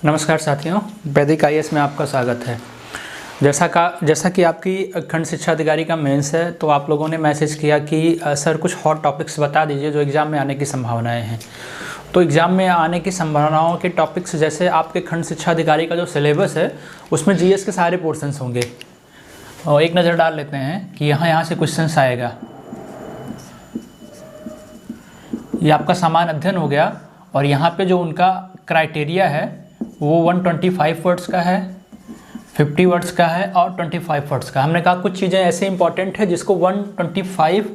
नमस्कार साथियों, वैदिक आईएएस में आपका स्वागत है। जैसा कि आपकी खंड शिक्षा अधिकारी का मेंस है, तो आप लोगों ने मैसेज किया कि सर कुछ हॉट टॉपिक्स बता दीजिए जो एग्ज़ाम में आने की संभावनाएं हैं। तो एग्ज़ाम में आने की संभावनाओं के टॉपिक्स जैसे आपके खंड शिक्षा अधिकारी का जो सिलेबस है उसमें जीएस के सारे पोर्शंस होंगे। और एक नज़र डाल लेते हैं कि यहाँ से क्वेश्चंस आएगा। ये आपका सामान्य अध्ययन हो गया और यहाँ पे जो उनका क्राइटेरिया है वो 125 वर्ड्स का है, 50 वर्ड्स का है और 25 वर्ड्स का। हमने कहा कुछ चीज़ें ऐसे इंपॉर्टेंट है जिसको 125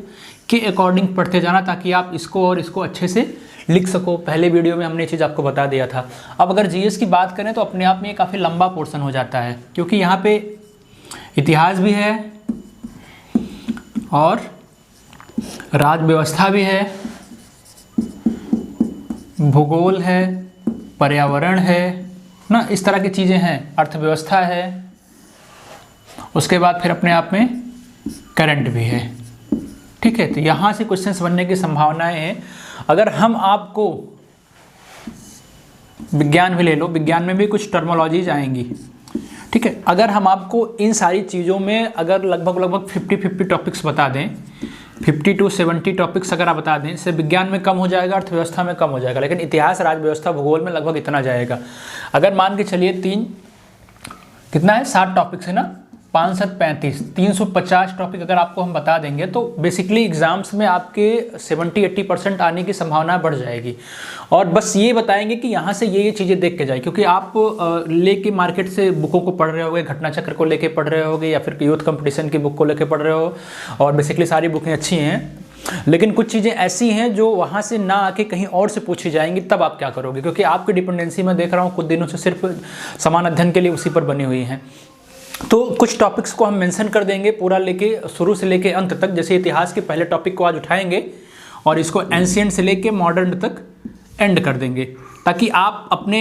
के अकॉर्डिंग पढ़ते जाना ताकि आप इसको और इसको अच्छे से लिख सको। पहले वीडियो में हमने ये चीज़ आपको बता दिया था। अब अगर जीएस की बात करें तो अपने आप में ये काफ़ी लंबा पोर्शन हो जाता है, क्योंकि यहाँ पे इतिहास भी है और राज्य व्यवस्था भी है, भूगोल है, पर्यावरण है ना, इस तरह की चीज़ें हैं, अर्थव्यवस्था है, उसके बाद फिर अपने आप में करंट भी है। ठीक है, तो यहाँ से क्वेश्चंस बनने की संभावनाएं हैं। अगर हम आपको विज्ञान भी ले लो, विज्ञान में भी कुछ टर्मोलॉजीज आएंगी। ठीक है, अगर हम आपको इन सारी चीज़ों में अगर लगभग 50 टॉपिक्स बता दें, 50 to 70 टॉपिक्स अगर आप बता दें, इससे विज्ञान में कम हो जाएगा, अर्थव्यवस्था में कम हो जाएगा, लेकिन इतिहास, राज्य व्यवस्था, भूगोल में लगभग इतना जाएगा। अगर मान के चलिए कितना है 60 टॉपिक्स है ना, 5 7 35 350 टॉपिक अगर आपको हम बता देंगे तो बेसिकली एग्जाम्स में आपके 70-80% आने की संभावना बढ़ जाएगी। और बस ये बताएंगे कि यहाँ से ये चीज़ें देख के जाए, क्योंकि आप लेके मार्केट से बुकों को पढ़ रहे होगे, घटना चक्र को लेके पढ़ रहे होगे या फिर यूथ कंपटीशन की बुक को लेके पढ़ रहे हो, और बेसिकली सारी बुकें अच्छी हैं, लेकिन कुछ चीज़ें ऐसी हैं जो वहाँ से ना आके कहीं और से पूछी जाएंगी। तब आप क्या करोगे? क्योंकि आपकी डिपेंडेंसी मैं देख रहा हूँ कुछ दिनों से सिर्फ समान अध्ययन के लिए उसी पर बनी हुई हैं। तो कुछ टॉपिक्स को हम मेंशन कर देंगे पूरा लेके शुरू से लेके अंत तक। जैसे इतिहास के पहले टॉपिक को आज उठाएंगे और इसको एंशिएंट से लेके मॉडर्न तक एंड कर देंगे, ताकि आप अपने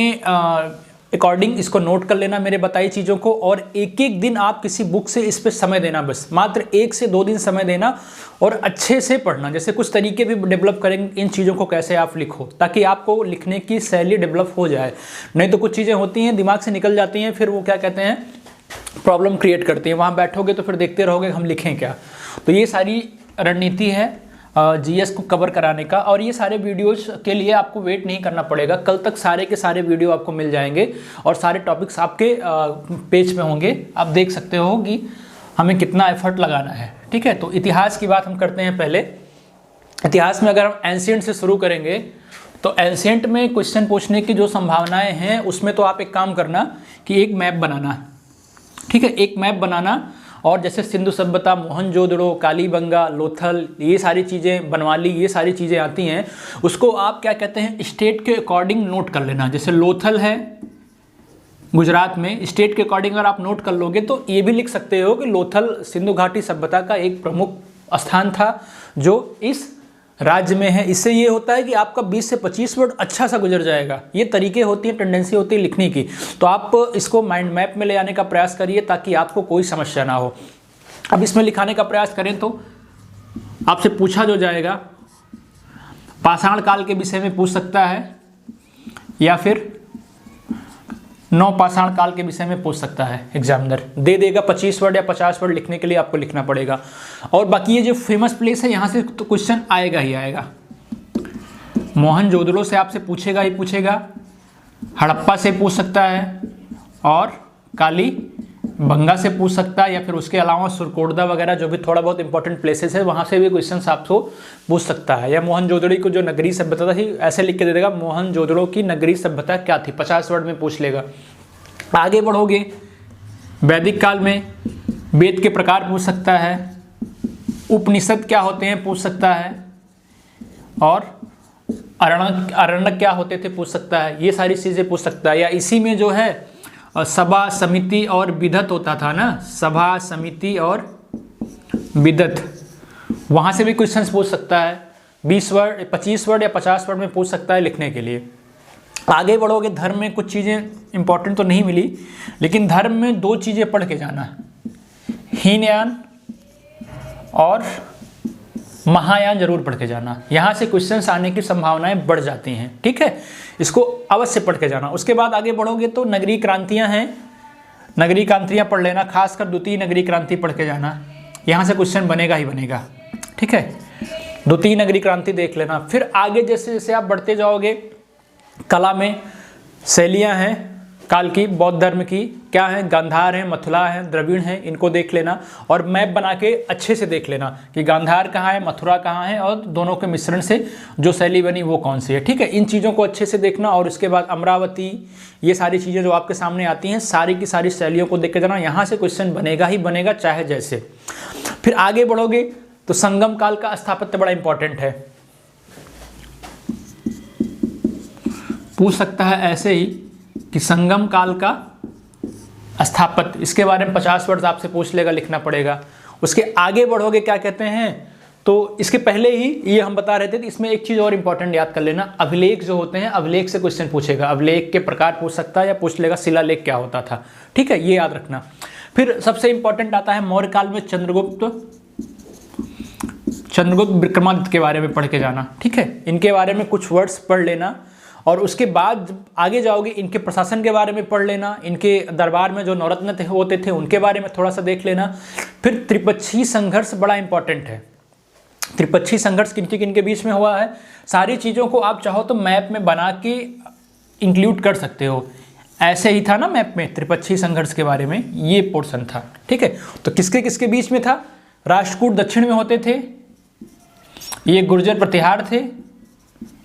अकॉर्डिंग इसको नोट कर लेना मेरे बताई चीज़ों को, और एक एक दिन आप किसी बुक से इस पर समय देना, बस मात्र 1 से 2 दिन समय देना और अच्छे से पढ़ना। जैसे कुछ तरीके भी डेवलप करेंगे इन चीज़ों को कैसे आप लिखो, ताकि आपको लिखने की शैली डेवलप हो जाए। नहीं तो कुछ चीज़ें होती हैं दिमाग से निकल जाती हैं, फिर वो क्या कहते हैं प्रॉब्लम क्रिएट करती हैं। वहाँ बैठोगे तो फिर देखते रहोगे हम लिखें क्या। तो ये सारी रणनीति है जीएस को कवर कराने का, और ये सारे वीडियोस के लिए आपको वेट नहीं करना पड़ेगा। कल तक सारे के सारे वीडियो आपको मिल जाएंगे और सारे टॉपिक्स आपके पेज पे होंगे। आप देख सकते हो कि हमें कितना एफर्ट लगाना है। ठीक है, तो इतिहास की बात हम करते हैं। पहले इतिहास में अगर हम एंशिएंट से शुरू करेंगे तो एंशिएंट में क्वेश्चन पूछने की जो संभावनाएँ हैं उसमें तो आप एक काम करना कि एक मैप बनाना। ठीक है, एक मैप बनाना, और जैसे सिंधु सभ्यता, मोहनजोदड़ो, कालीबंगा, लोथल, ये सारी चीज़ें, बनवाली, ये सारी चीज़ें आती हैं, उसको आप क्या कहते हैं स्टेट के अकॉर्डिंग नोट कर लेना। जैसे लोथल है गुजरात में, स्टेट के अकॉर्डिंग अगर आप नोट कर लोगे तो ये भी लिख सकते हो कि लोथल सिंधु घाटी सभ्यता का एक प्रमुख स्थान था जो इस राज्य में है। इससे ये होता है कि आपका 20 से 25 वर्ड अच्छा सा गुजर जाएगा। ये तरीके होती हैं, टेंडेंसी होती है लिखने की। तो आप इसको माइंड मैप में ले आने का प्रयास करिए ताकि आपको कोई समस्या ना हो। अब इसमें लिखाने का प्रयास करें तो आपसे पूछा जो जाएगा पाषाण काल के विषय में पूछ सकता है, या फिर नवपाषाण काल के विषय में पूछ सकता है। एग्जामिनर दे देगा 25 वर्ड या 50 वर्ड लिखने के लिए, आपको लिखना पड़ेगा। और बाकी ये जो फेमस प्लेस है यहाँ से तो क्वेश्चन आएगा ही आएगा। मोहनजोदड़ो से आपसे पूछेगा ही पूछेगा, हड़प्पा से पूछ सकता है, और कालीबंगा से पूछ सकता है, या फिर उसके अलावा सुरकोटदा वगैरह जो भी थोड़ा बहुत इंपॉर्टेंट प्लेसेस है वहाँ से भी क्वेश्चन आपको पूछ सकता है। या मोहनजोदड़ो को जो नगरीय सभ्यता थी ऐसे लिख के दे देगा मोहनजोदड़ो की नगरीय सभ्यता क्या थी, 50 वर्ड में पूछ लेगा। आगे बढ़ोगे वैदिक काल में वेद के प्रकार पूछ सकता है, उपनिषद क्या होते हैं पूछ सकता है, और अरण्यक क्या होते थे पूछ सकता है। ये सारी चीज़ें पूछ सकता है। या इसी में जो है सभा, समिति और विधत होता था ना, सभा, समिति और विधत, वहाँ से भी क्वेश्चंस पूछ सकता है। 20 वर्ड, 25 वर्ड या 50 वर्ड में पूछ सकता है लिखने के लिए। आगे बढ़ोगे धर्म में कुछ चीज़ें इंपॉर्टेंट तो नहीं मिली, लेकिन धर्म में 2 चीज़ें पढ़ के जाना, हीनयान और महायान जरूर पढ़ के जाना, यहाँ से क्वेश्चंस आने की संभावनाएं बढ़ जाती हैं। ठीक है, इसको अवश्य पढ़ के जाना। उसके बाद आगे बढ़ोगे तो नगरीय क्रांतियाँ हैं, नगरीय क्रांतियाँ पढ़ लेना, खासकर द्वितीय नगरीय क्रांति पढ़ के जाना, यहाँ से क्वेश्चन बनेगा ही बनेगा। ठीक है, द्वितीय नगरीय क्रांति देख लेना। फिर आगे जैसे जैसे आप बढ़ते जाओगे, कला में शैलियाँ हैं काल की, बौद्ध धर्म की क्या है, गांधार है, मथुरा है, द्रविड़ है, इनको देख लेना और मैप बना के अच्छे से देख लेना कि गांधार कहाँ है, मथुरा कहाँ है और दोनों के मिश्रण से जो शैली बनी वो कौन सी है। ठीक है, इन चीज़ों को अच्छे से देखना। और उसके बाद अमरावती, ये सारी चीज़ें जो आपके सामने आती हैं, सारी की सारी शैलियों को देख के जाना, यहाँ से क्वेश्चन बनेगा ही बनेगा चाहे जैसे। फिर आगे बढ़ोगे तो संगम काल का स्थापत्य बड़ा इंपॉर्टेंट है, पूछ सकता है ऐसे ही कि संगम काल का स्थापत्य, इसके बारे में 50 वर्ड आपसे पूछ लेगा, लिखना पड़ेगा। उसके आगे बढ़ोगे क्या कहते हैं, तो इसके पहले ही ये हम बता रहे थे, तो इसमें एक चीज़ और इंपॉर्टेंट याद कर लेना, अभिलेख जो होते हैं, अभिलेख से क्वेश्चन पूछेगा, अभिलेख के प्रकार पूछ सकता है या पूछ लेगा शिलालेख क्या होता था। ठीक है, ये याद रखना। फिर सबसे इंपॉर्टेंट आता है मौर्य काल में चंद्रगुप्त विक्रमादित्य के बारे में पढ़ के जाना। ठीक है, इनके बारे में कुछ वर्ड्स पढ़ लेना और उसके बाद आगे जाओगे इनके प्रशासन के बारे में पढ़ लेना, इनके दरबार में जो नवरत्न होते थे उनके बारे में थोड़ा सा देख लेना। फिर त्रिपक्षीय संघर्ष बड़ा इंपॉर्टेंट है, त्रिपक्षीय संघर्ष किन किन के बीच में हुआ है, सारी चीज़ों को आप चाहो तो मैप में बना के इंक्लूड कर सकते हो। ऐसे ही था ना मैप में, त्रिपक्षीय संघर्ष के बारे में ये पोर्शन था। ठीक है, तो किसके किसके बीच में था, राष्ट्रकूट दक्षिण में होते थे, ये गुर्जर प्रतिहार थे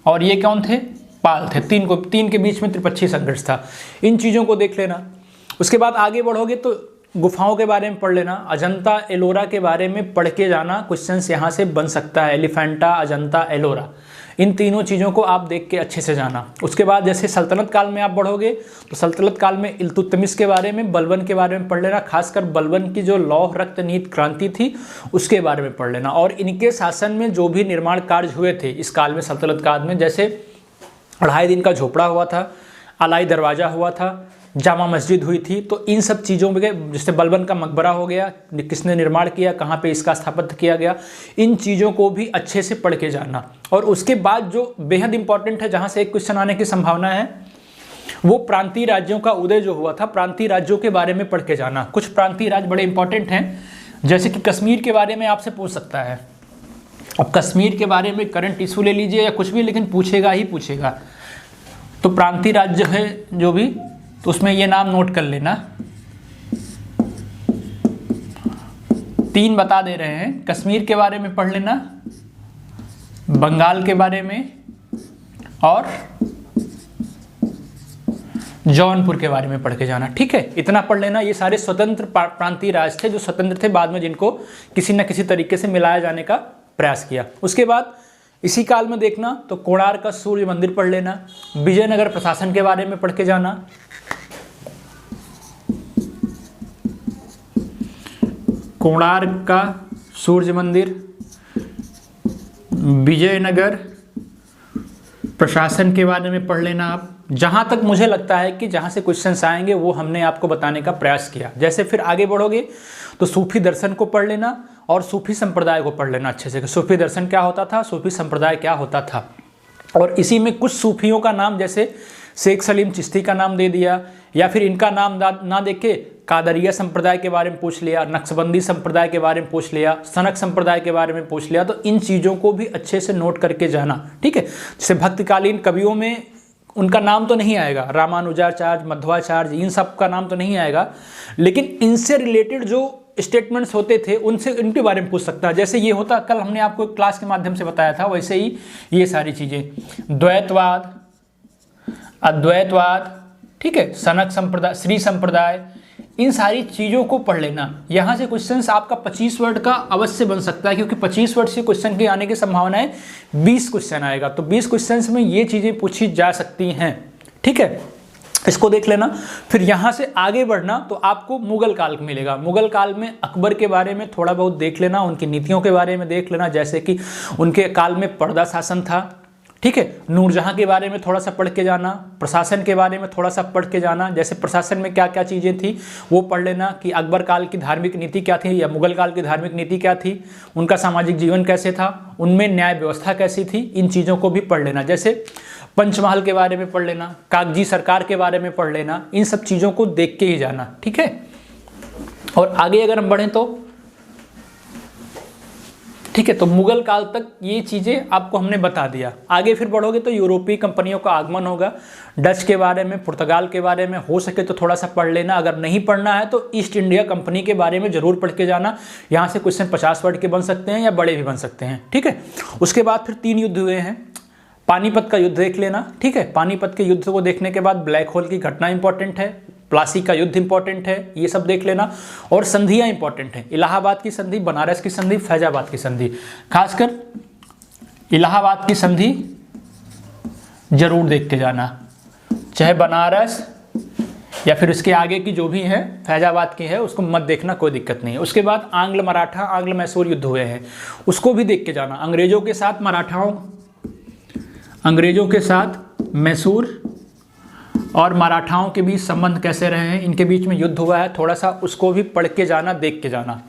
और ये कौन थे, पाल थे। तीन के बीच में त्रिपक्षीय संघर्ष था। इन चीज़ों को देख लेना। उसके बाद आगे बढ़ोगे तो गुफाओं के बारे में पढ़ लेना, अजंता एलोरा के बारे में पढ़ के जाना, क्वेश्चंस यहाँ से बन सकता है, एलिफेंटा, अजंता, एलोरा, इन तीनों चीज़ों को आप देख के अच्छे से जाना। उसके बाद जैसे सल्तनत काल में आप बढ़ोगे तो सल्तनत काल में इल्तुतमिश के बारे में, बलबन के बारे में पढ़ लेना, खासकर बलबन की जो लौह रक्त नीत क्रांति थी उसके बारे में पढ़ लेना। और इनके शासन में जो भी निर्माण कार्य हुए थे इस काल में, सल्तनत काल में, जैसे 2.5 दिन का झोपड़ा हुआ था, अलाई दरवाज़ा हुआ था, जामा मस्जिद हुई थी, तो इन सब चीज़ों में जैसे बलबन का मकबरा हो गया, किसने निर्माण किया, कहाँ पे इसका स्थापत्य किया गया, इन चीज़ों को भी अच्छे से पढ़ के जाना। और उसके बाद जो बेहद इंपॉर्टेंट है, जहाँ से एक क्वेश्चन आने की संभावना है, वो प्रांतीय राज्यों का उदय जो हुआ था, प्रांतीय राज्यों के बारे में पढ़ के जाना। कुछ प्रांतीय राज्य बड़े इंपॉर्टेंट हैं, जैसे कि कश्मीर के बारे में आपसे पूछ सकता है। अब कश्मीर के बारे में करंट इशू ले लीजिए या कुछ भी, लेकिन पूछेगा ही पूछेगा। तो प्रांतीय राज्य है जो भी, तो उसमें ये नाम नोट कर लेना। 3 बता दे रहे हैं, कश्मीर के बारे में पढ़ लेना, बंगाल के बारे में और जौनपुर के बारे में पढ़ के जाना। ठीक है, इतना पढ़ लेना। ये सारे स्वतंत्र प्रांतीय राज्य थे जो स्वतंत्र थे, बाद में जिनको किसी न किसी तरीके से मिलाया जाने का प्रयास किया। उसके बाद इसी काल में देखना तो कोणार्क का सूर्य मंदिर पढ़ लेना, विजयनगर प्रशासन के बारे में पढ़ के जाना, कोणार्क का सूर्य मंदिर, विजयनगर प्रशासन के बारे में पढ़ लेना आप। जहाँ तक मुझे लगता है कि जहाँ से क्वेश्चंस आएंगे वो हमने आपको बताने का प्रयास किया। जैसे फिर आगे बढ़ोगे तो सूफी दर्शन को पढ़ लेना और सूफी संप्रदाय को पढ़ लेना अच्छे से कि सूफी दर्शन क्या होता था, सूफी संप्रदाय क्या होता था। और इसी में कुछ सूफियों का नाम, जैसे शेख सलीम चिश्ती का नाम दे दिया, या फिर इनका नाम ना दे के कादरिया संप्रदाय के बारे में पूछ लिया, नक्शबंदी संप्रदाय के बारे में पूछ लिया, सनक संप्रदाय के बारे में पूछ लिया। तो इन चीज़ों को भी अच्छे से नोट करके जाना। ठीक है, जैसे भक्तिकालीन कवियों में उनका नाम तो नहीं आएगा, रामानुजाचार्य, मध्वाचार्य, इन सब का नाम तो नहीं आएगा, लेकिन इनसे रिलेटेड जो स्टेटमेंट्स होते थे उनसे, इनके बारे में पूछ सकता है। जैसे ये होता, कल हमने आपको क्लास के माध्यम से बताया था, वैसे ही ये सारी चीज़ें, द्वैतवाद, अद्वैतवाद, ठीक है, सनक संप्रदाय, श्री संप्रदाय, इन सारी चीज़ों को पढ़ लेना। यहाँ से क्वेश्चंस आपका 25 वर्ड का अवश्य बन सकता है, क्योंकि 25 वर्ड से क्वेश्चन के आने की संभावना है 20 क्वेश्चन आएगा, तो 20 क्वेश्चंस में ये चीज़ें पूछी जा सकती हैं। ठीक है, इसको देख लेना। फिर यहाँ से आगे बढ़ना तो आपको मुगल काल मिलेगा। मुगल काल में अकबर के बारे में थोड़ा बहुत देख लेना, उनकी नीतियों के बारे में देख लेना, जैसे कि उनके काल में पर्दा शासन था। ठीक है। नूरजहां के बारे में थोड़ा सा पढ़ के जाना, प्रशासन के बारे में थोड़ा सा पढ़ के जाना, जैसे प्रशासन में क्या क्या चीज़ें थी वो पढ़ लेना कि अकबर काल की धार्मिक नीति क्या थी या मुगल काल की धार्मिक नीति क्या थी, उनका सामाजिक जीवन कैसे था, उनमें न्याय व्यवस्था कैसी थी, इन चीज़ों को भी पढ़ लेना। जैसे पंचमहल के बारे में पढ़ लेना, कागजी सरकार के बारे में पढ़ लेना, इन सब चीज़ों को देख के ही जाना, ठीक है। और आगे अगर हम बढ़ें तो ठीक है, तो मुगल काल तक ये चीज़ें आपको हमने बता दिया। आगे फिर बढ़ोगे तो यूरोपीय कंपनियों का आगमन होगा, डच के बारे में, पुर्तगाल के बारे में हो सके तो थोड़ा सा पढ़ लेना। अगर नहीं पढ़ना है तो ईस्ट इंडिया कंपनी के बारे में जरूर पढ़ के जाना। यहाँ से क्वेश्चन 50 वर्ड के बन सकते हैं या बड़े भी बन सकते हैं, ठीक है। उसके बाद फिर 3 युद्ध हुए हैं। पानीपत का युद्ध देख लेना, ठीक है। पानीपत के युद्ध को देखने के बाद ब्लैक होल की घटना इंपॉर्टेंट है, प्लासी का युद्ध इंपॉर्टेंट है, ये सब देख लेना। और संधियाँ इंपॉर्टेंट है, इलाहाबाद की संधि, बनारस की संधि, फैजाबाद की संधि। खासकर इलाहाबाद की संधि जरूर देख के जाना, चाहे बनारस या फिर उसके आगे की जो भी है फैजाबाद की है उसको मत देखना, कोई दिक्कत नहीं है। उसके बाद आंग्ल मराठा, आंग्ल मैसूर युद्ध हुए हैं, उसको भी देख के जाना। अंग्रेजों के साथ मराठाओं, अंग्रेजों के साथ मैसूर और मराठाओं के बीच संबंध कैसे रहे हैं, इनके बीच में युद्ध हुआ है, थोड़ा सा उसको भी पढ़ के जाना, देख के जाना।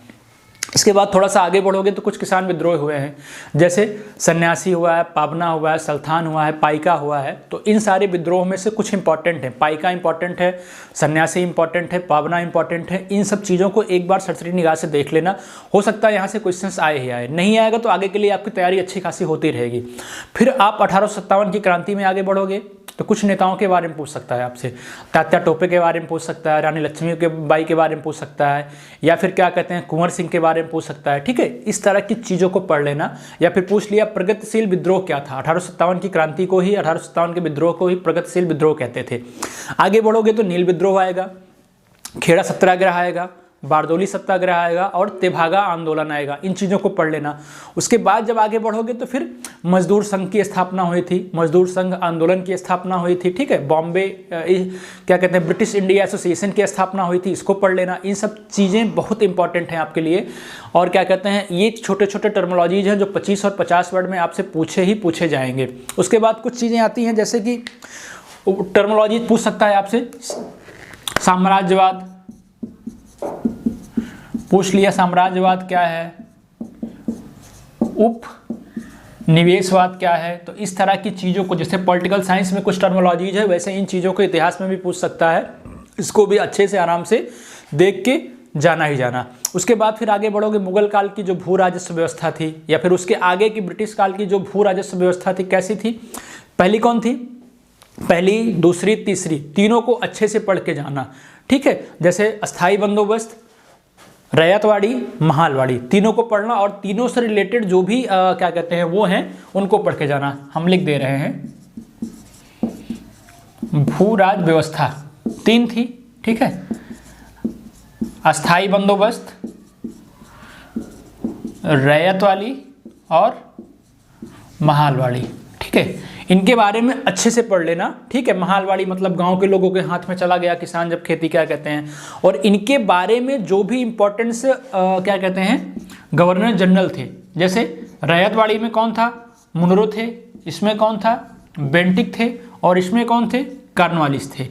इसके बाद थोड़ा सा आगे बढ़ोगे तो कुछ किसान विद्रोह हुए हैं, जैसे सन्यासी हुआ है, पाबना हुआ है, सल्तान हुआ है, पाइका हुआ है। तो इन सारे विद्रोह में से कुछ इंपॉर्टेंट है, पाइका इंपॉर्टेंट है, सन्यासी इंपॉर्टेंट है, पाबना इंपॉर्टेंट है। इन सब चीज़ों को एक बार सरसरी निगाह से देख लेना। हो सकता है यहाँ से क्वेश्चंस आए ही आए, नहीं आएगा तो आगे के लिए आपकी तैयारी अच्छी खासी होती रहेगी। फिर आप 1857 की क्रांति में आगे बढ़ोगे तो कुछ नेताओं के बारे में पूछ सकता है आपसे, तात्या टोपे के बारे में पूछ सकता है, रानी लक्ष्मीबाई के बारे में पूछ सकता है, या फिर क्या कहते हैं कुंवर सिंह के बारे में पूछ सकता है, ठीक है। इस तरह की चीज़ों को पढ़ लेना। या फिर पूछ लिया प्रगतिशील विद्रोह क्या था, 1857 की क्रांति को ही, 1857 के विद्रोह को ही प्रगतिशील विद्रोह कहते थे। आगे बढ़ोगे तो नील विद्रोह आएगा, खेड़ा सत्याग्रह आएगा, बारदोली सत्याग्रह आएगा और तेभागा आंदोलन आएगा। इन चीज़ों को पढ़ लेना। उसके बाद जब आगे बढ़ोगे तो फिर मजदूर संघ की स्थापना हुई थी, मजदूर संघ आंदोलन की स्थापना हुई थी, ठीक है। बॉम्बे क्या कहते हैं ब्रिटिश इंडिया एसोसिएशन की स्थापना हुई थी, इसको पढ़ लेना। इन सब चीज़ें बहुत इंपॉर्टेंट हैं आपके लिए। और क्या कहते हैं ये छोटे छोटे टर्मोलॉजीज हैं जो 25 और 50 वर्ड में आपसे पूछे जाएंगे। उसके बाद कुछ चीज़ें आती हैं जैसे कि टर्मोलॉजी पूछ सकता है आपसे, साम्राज्यवाद पूछ लिया, साम्राज्यवाद क्या है, उपनिवेशवाद क्या है। तो इस तरह की चीज़ों को, जैसे पॉलिटिकल साइंस में कुछ टर्मोलॉजीज है वैसे इन चीज़ों को इतिहास में भी पूछ सकता है। इसको भी अच्छे से आराम से देख के जाना ही जाना। उसके बाद फिर आगे बढ़ोगे, मुगल काल की जो भू राजस्व व्यवस्था थी या फिर उसके आगे की ब्रिटिश काल की जो भू राजस्व व्यवस्था थी कैसी थी, पहली कौन थी, पहली, दूसरी, तीसरी, तीनों को अच्छे से पढ़ के जाना, ठीक है। जैसे अस्थाई बंदोबस्त, रैयतवाड़ी, महालवाड़ी, तीनों को पढ़ना और तीनों से रिलेटेड जो भी क्या कहते हैं वो हैं उनको पढ़ के जाना। हम लिख दे रहे हैं, भू राज व्यवस्था 3 थी, ठीक है। अस्थाई बंदोबस्त, रैयतवाड़ी और महालवाड़ी, ठीक है। इनके बारे में अच्छे से पढ़ लेना, ठीक है। महालवाड़ी मतलब गांव के लोगों के हाथ में चला गया किसान जब खेती क्या कहते हैं, और इनके बारे में जो भी इंपॉर्टेंस क्या कहते हैं गवर्नर जनरल थे। जैसे रैयतवाड़ी में कौन था, मुनरो थे, इसमें कौन था, बेंटिक थे, और इसमें कौन थे, कार्नवालिस थे।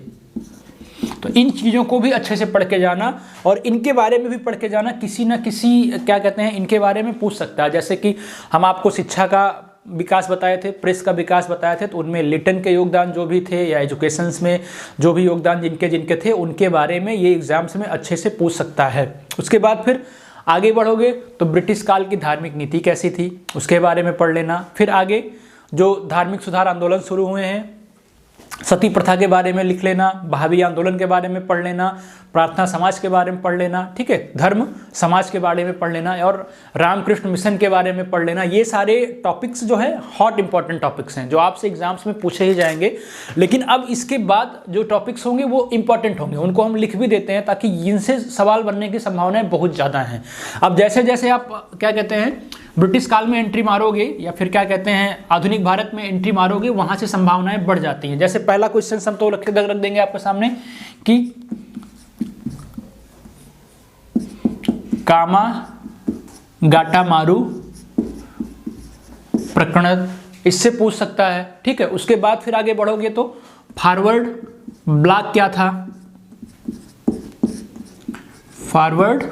तो इन चीज़ों को भी अच्छे से पढ़ के जाना और इनके बारे में भी पढ़ के जाना। किसी न किसी क्या कहते हैं इनके बारे में पूछ सकता है। जैसे कि हम आपको शिक्षा का विकास बताए थे, प्रेस का विकास बताए थे, तो उनमें लिटन के योगदान जो भी थे या एजुकेशंस में जो भी योगदान जिनके थे उनके बारे में ये एग्जाम्स में अच्छे से पूछ सकता है। उसके बाद फिर आगे बढ़ोगे तो ब्रिटिश काल की धार्मिक नीति कैसी थी उसके बारे में पढ़ लेना। फिर आगे जो धार्मिक सुधार आंदोलन शुरू हुए हैं, सती प्रथा के बारे में लिख लेना, बहावी आंदोलन के बारे में पढ़ लेना, प्रार्थना समाज के बारे में पढ़ लेना, ठीक है, धर्म समाज के बारे में पढ़ लेना और रामकृष्ण मिशन के बारे में पढ़ लेना। ये सारे टॉपिक्स जो है हॉट इंपॉर्टेंट टॉपिक्स हैं जो आपसे एग्जाम्स में पूछे ही जाएंगे। लेकिन अब इसके बाद जो टॉपिक्स होंगे वो इंपॉर्टेंट होंगे, उनको हम लिख भी देते हैं ताकि इनसे सवाल बनने की संभावनाएं बहुत ज़्यादा हैं। अब जैसे जैसे आप क्या कहते हैं ब्रिटिश काल में एंट्री मारोगे या फिर क्या कहते हैं आधुनिक भारत में एंट्री मारोगे, वहाँ से संभावनाएं बढ़ जाती हैं। जैसे पहला क्वेश्चन हम तो रख देंगे आपके सामने कि कामा गाटा मारू प्रकरण इससे पूछ सकता है, ठीक है। उसके बाद फिर आगे बढ़ोगे तो फॉरवर्ड ब्लॉक क्या था, फॉरवर्ड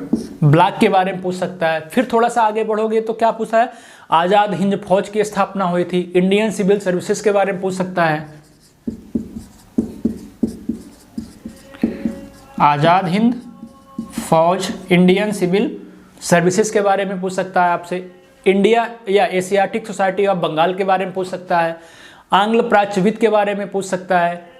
ब्लॉक के बारे में पूछ सकता है। फिर थोड़ा सा आगे बढ़ोगे तो क्या पूछा है, आजाद हिंद फौज की स्थापना हुई थी, इंडियन सिविल सर्विसेज के बारे में पूछ सकता है, आजाद हिंद फौज इंडियन सिविल सर्विसेज के बारे में पूछ सकता है आपसे। इंडिया या एशियाटिक सोसाइटी ऑफ बंगाल के बारे में पूछ सकता है, आंग्ल प्राच्यविद के बारे में पूछ सकता है।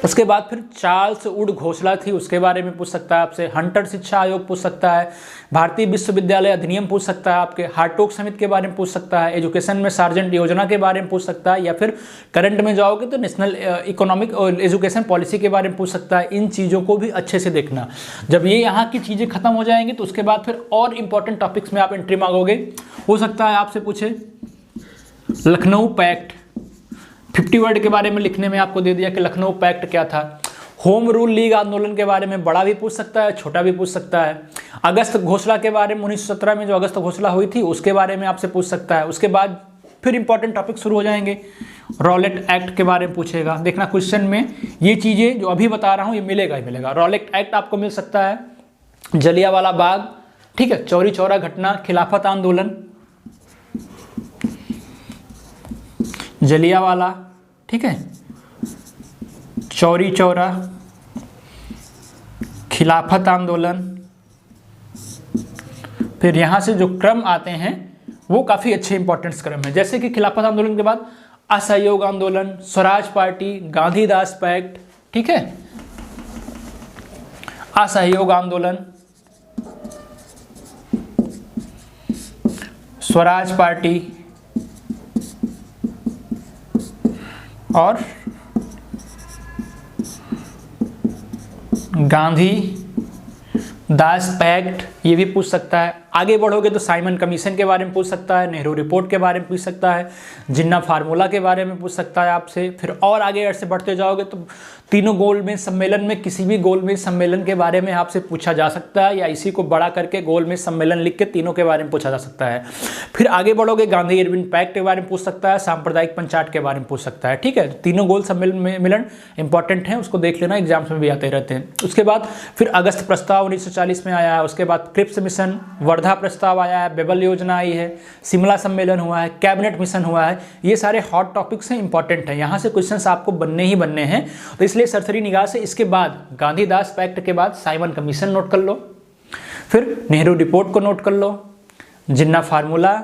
उसके बाद फिर चार्ल्स वुड घोषणा थी, उसके बारे में पूछ सकता है आपसे। हंटर शिक्षा आयोग पूछ सकता है, भारतीय विश्वविद्यालय अधिनियम पूछ सकता है आपके, हार्टोग समिति के बारे में पूछ सकता है, एजुकेशन में सार्जेंट योजना के बारे में पूछ सकता है, या फिर करंट में जाओगे तो नेशनल इकोनॉमिक और एजुकेशन पॉलिसी के बारे में पूछ सकता है। इन चीज़ों को भी अच्छे से देखना। जब ये यहाँ की चीज़ें खत्म हो जाएंगी तो उसके बाद फिर और इंपॉर्टेंट टॉपिक्स में आप एंट्री मांगोगे। हो सकता है आपसे पूछे लखनऊ पैक्ट, 50 वर्ड के बारे में लिखने में आपको दे दिया कि लखनऊ पैक्ट क्या था। होम रूल लीग आंदोलन के बारे में बड़ा भी पूछ सकता है, छोटा भी पूछ सकता है। अगस्त घोषणा के बारे में 1917 में जो अगस्त घोषणा हुई थी उसके बारे में आपसे पूछ सकता है। उसके बाद फिर इंपॉर्टेंट टॉपिक शुरू हो जाएंगे। रॉलेट एक्ट के बारे में पूछेगा। देखना क्वेश्चन में ये चीज़ें जो अभी बता रहा हूँ ये मिलेगा ही मिलेगा। रॉलेट एक्ट आपको मिल सकता है, जलियांवाला बाग, ठीक है, चौरी चौरा घटना, खिलाफत आंदोलन, जलियांवाला, ठीक है, चौरी चौरा, खिलाफत आंदोलन। फिर यहाँ से जो क्रम आते हैं वो काफ़ी अच्छे इंपॉर्टेंट क्रम है, जैसे कि खिलाफत आंदोलन के बाद असहयोग आंदोलन, स्वराज पार्टी, गांधीदास पैक्ट, ठीक है, असहयोग आंदोलन, स्वराज पार्टी और गांधी दास पैक्ट, ये भी पूछ सकता है। आगे बढ़ोगे तो साइमन कमीशन के बारे में पूछ सकता है, नेहरू रिपोर्ट के बारे में पूछ सकता है, जिन्ना फार्मूला के बारे में पूछ सकता है आपसे। फिर और आगे ऐसे बढ़ते जाओगे तो तीनों गोलमेज सम्मेलन में किसी भी गोलमेज सम्मेलन के बारे में आपसे पूछा जा सकता है, या इसी को बड़ा करके गोलमेज सम्मेलन लिख के तीनों के बारे में पूछा जा सकता है। फिर आगे बढ़ोगे गांधी इरविन पैक्ट के बारे में पूछ सकता है, सांप्रदायिक पंचायत के बारे में पूछ सकता है, ठीक है। तीनों गोल सम्मेलन इंपॉर्टेंट है, उसको देख लेना, एग्जाम्स में भी आते रहते हैं। उसके बाद फिर अगस्त प्रस्ताव 1940 में आया है। उसके बाद क्रिप्स मिशन, वर्धा प्रस्ताव आया है, बेबल योजना आई है, शिमला सम्मेलन हुआ है, कैबिनेट मिशन हुआ है। ये सारे हॉट टॉपिक्स हैं, इंपॉर्टेंट हैं, यहाँ से क्वेश्चंस आपको बनने ही बनने हैं। तो इसलिए सरसरी निगाह से इसके बाद गांधीदास पैक्ट के बाद साइमन कमीशन नोट कर लो, फिर नेहरू रिपोर्ट को नोट कर लो, जिन्ना फार्मूला,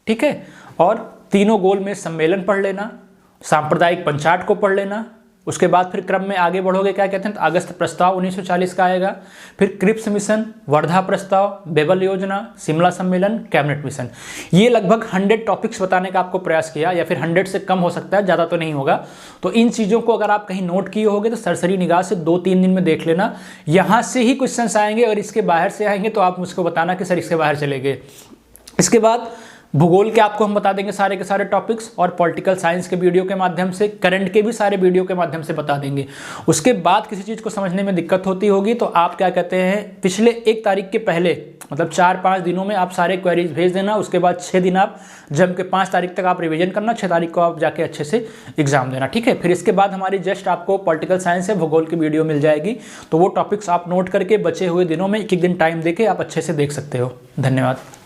ठीक है, और तीनों गोल में सम्मेलन पढ़ लेना, सांप्रदायिक पंचायत को पढ़ लेना। उसके बाद फिर क्रम में आगे बढ़ोगे, क्या कहते हैं, तो अगस्त प्रस्ताव 1940 का आएगा, फिर क्रिप्स मिशन, वर्धा प्रस्ताव, बेबल योजना, शिमला सम्मेलन, कैबिनेट मिशन। ये लगभग 100 टॉपिक्स बताने का आपको प्रयास किया, या फिर 100 से कम हो सकता है, ज़्यादा तो नहीं होगा। तो इन चीज़ों को अगर आप कहीं नोट किए होगे तो सरसरी निगाह से 2-3 दिन में देख लेना। यहाँ से ही क्वेश्चन आएंगे और इसके बाहर से आएंगे तो आप मुझको बताना कि सर इसके बाहर चले गए। इसके बाद भूगोल के आपको हम बता देंगे सारे के सारे टॉपिक्स, और पॉलिटिकल साइंस के वीडियो के माध्यम से, करंट के भी सारे वीडियो के माध्यम से बता देंगे। उसके बाद किसी चीज़ को समझने में दिक्कत होती होगी तो आप क्या कहते हैं, पिछले 1 तारीख के पहले, मतलब 4-5 दिनों में आप सारे क्वेरीज भेज देना। उसके बाद 6 दिन आप जम के 5 तारीख तक आप रिवीजन करना, 6 तारीख को आप जाके अच्छे से एग्जाम देना, ठीक है। फिर इसके बाद हमारी जस्ट आपको पॉलिटिकल साइंस या भूगोल की वीडियो मिल जाएगी, तो वो टॉपिक्स आप नोट करके बचे हुए दिनों में 1-1 दिन टाइम देके आप अच्छे से देख सकते हो। धन्यवाद।